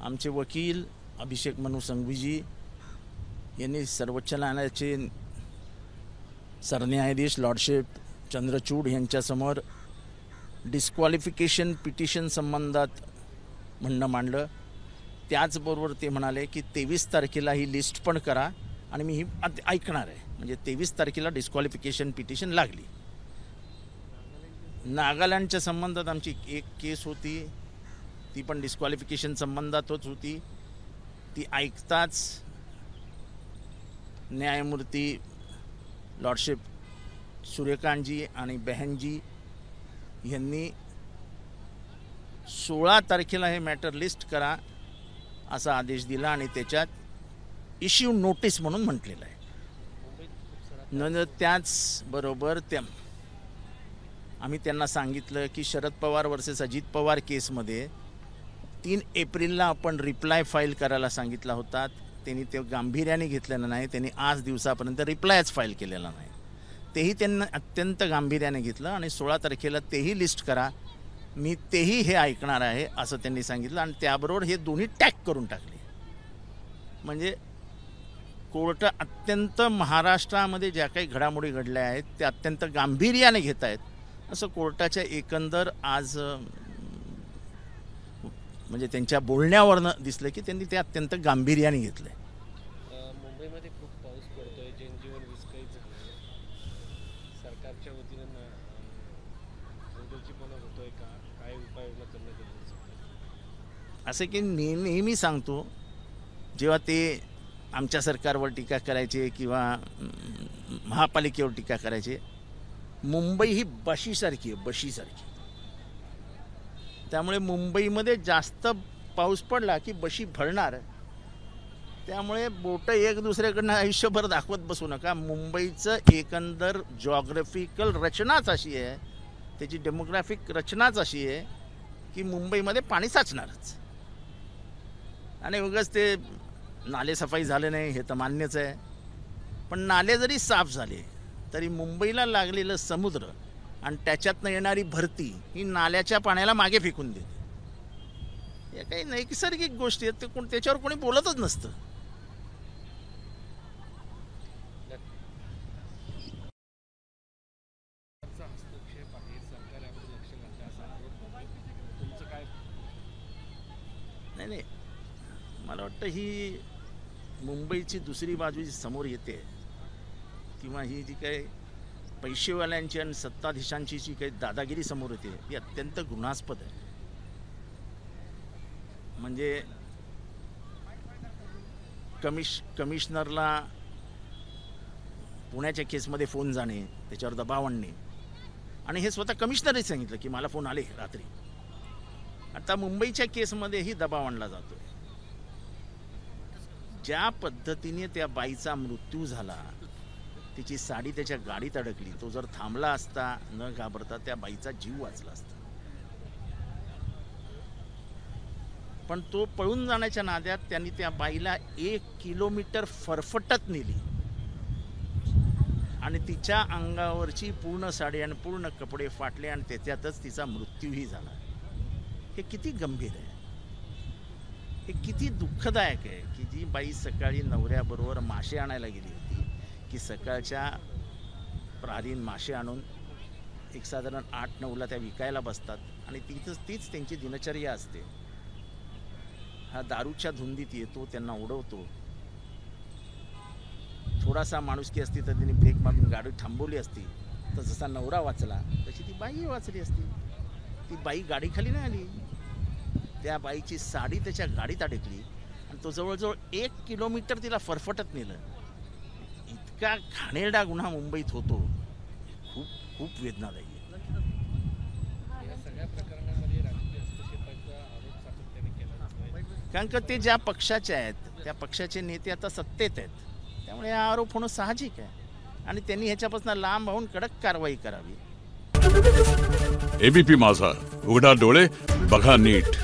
आमचे वकील अभिषेक मनु संघवीजी यांनी सर्वोच्च न्यायालयाचे सरन्यायाधीश लॉर्डशिप चंद्रचूड यांच्यासमोर डिस्क्वालिफिकेशन पिटिशन संबंधात म्हणणं मांडलं। त्याचबरोबर ते म्हणाले की 23 तारखेला ही लिस्ट पण करा आणि मी ही ऐकणार आहे। म्हणजे 23 तारखेला डिस्क्वालिफिकेशन पिटिशन लागली। नागालँडच्या संबंधात आमची एक केस होती, ती पण डिस्क्वालिफिकेशन संबंधातच होती। ती ऐकताच न्यायमूर्ती लॉर्डशिप सूर्यकांतजी आणि बहनजी यांनी 16 तारखेला हे मॅटर लिस्ट करा असा आदेश दिला आणि त्याच्यात इश्यू नोटीस म्हणून म्हटलेलं आहे। त्याचबरोबर आम्ही त्यांना सांगितलं की शरद पवार वर्सेस अजित पवार केसमध्ये 3 एप्रिलला आपण रिप्लाय फाईल करायला सांगितला होता। त्यांनी ते गांभीर्याने घेतलेलं नाही। त्यांनी आज दिवसापर्यंत रिप्लायच फाईल केलेला नाही। तेही त्यांना अत्यंत गांभीर्याने घेतलं आणि 16 तारखेला तेही लिस्ट करा, मी तेही हे ऐकणार आहे असं त्यांनी सांगितलं। आणि त्याबरोबर हे दोन्ही टॅग करून टाकले। म्हणजे कोर्ट अत्यंत महाराष्ट्रामध्ये ज्या काही घडामोडी घडल्या आहेत त्या अत्यंत गांभीर्याने घेत आहेत असं कोर्टाच्या एकंदर आज म्हणजे त्यांच्या बोलण्यावरनं दिसलं की त्यांनी ते अत्यंत गांभीर्याने घेतले। मुंबईमध्ये खूप पाऊस पडतोय, जनजीवन विस्कळीत झालंय, सरकारच्या वतीनं हलगर्जीपणा होतोय का? काय उपाययोजना करणं गरजेचं आहे? असं की नेहमी सांगतो, जेव्हा ते आमच्या सरकारवर टीका करायचे किंवा महापालिकेवर टीका करायचे, मुंबई ही बशीसारखी आहे, बशीसारखी। त्यामुळे मुंबईमध्ये जास्त पाऊस पडला की बशी भरणार। त्यामुळे बोट एक दुसऱ्याकडनं आयुष्यभर दाखवत बसू नका। मुंबईचं एकंदर जॉग्राफिकल रचनाच अशी आहे, त्याची डेमोग्राफिक रचनाच अशी आहे की मुंबईमध्ये पाणी साचणारच। आणि उगाच ते नाले सफाई झाले नाही हे तर मान्यच आहे, पण नाले जरी साफ झाले तरी मुंबईला लागलेलं समुद्र आणि त्याच्यातनं येणारी भरती ही नाल्याच्या पाण्याला मागे फेकून देते। या काही नैसर्गिक गोष्टी आहेत, ते त्याच्यावर कोणी बोलतच नसतं। नाही, मला वाटतं ही मुंबईची दुसरी बाजू जी समोर येते किंवा ही जी काही पैसेवाल्यांची आणि सत्ताधीशांची जी काही दादागिरी समोर येते ही अत्यंत घृणास्पद आहे। म्हणजे कमिशनरला पुण्याच्या केसमध्ये फोन जाणे, त्याच्यावर दबाव आणणे, आणि हे स्वतः कमिशनरही सांगितलं की मला फोन आले रात्री। आता मुंबईच्या केसमध्येही दबाव आणला जातोय। ज्या पद्धतीने त्या बाईचा मृत्यू झाला, तिची साडी त्याच्या गाडीत अडकली, तो जर थांबला असता न घाबरता त्या बाईचा जीव वाचला असता। पण तो पळून जाण्याच्या नादात त्यांनी त्या बाईला 1 किलोमीटर फरफटत नेली आणि तिच्या अंगावरची पूर्ण साडी आणि पूर्ण कपडे फाटले आणि त्याच्यातच तिचा मृत्यूही झाला। हे किती गंभीर आहे, हे किती दुःखदायक आहे की जी बाई सकाळी नवऱ्याबरोबर मासे आणायला गेली होती की सकाळच्या प्रहरीन मासे आणून एक साधारण 8-9ला त्या विकायला बसतात आणि तीच त्यांची दिनचर्या असते। हा दारूच्या धुंदीत येतो, त्यांना उडवतो। थोडासा माणुसकी असती तर त्यांनी ब्रेक मारून गाडी थांबवली असती, तर जसा नवरा वाचला तशी ती बाई वाचली असती। ती बाई गाडीखाली नाही आली, त्या बाईची साडी त्याच्या गाडीत अडकली आणि तो जवळजवळ 1 किलोमीटर तिला फरफटत नेलं। इतका घाणेरडा गुन्हा मुंबईत होतो, खूप खूप वेदनादायी आहे। या सगळ्या प्रकरणामध्ये राजकीय हस्तक्षेपाचा आरोप सातत्याने केला जातोय, कारण का ते ज्या पक्षाचे आहेत त्या पक्षाचे नेते आता सत्तेत आहेत, त्यामुळे हा आरोप होणं साहजिक आहे आणि त्यांनी ह्याच्यापासून लांब राहून कडक कारवाई करावी। एबीपी माझा, उघडा डोळे बघा नीट।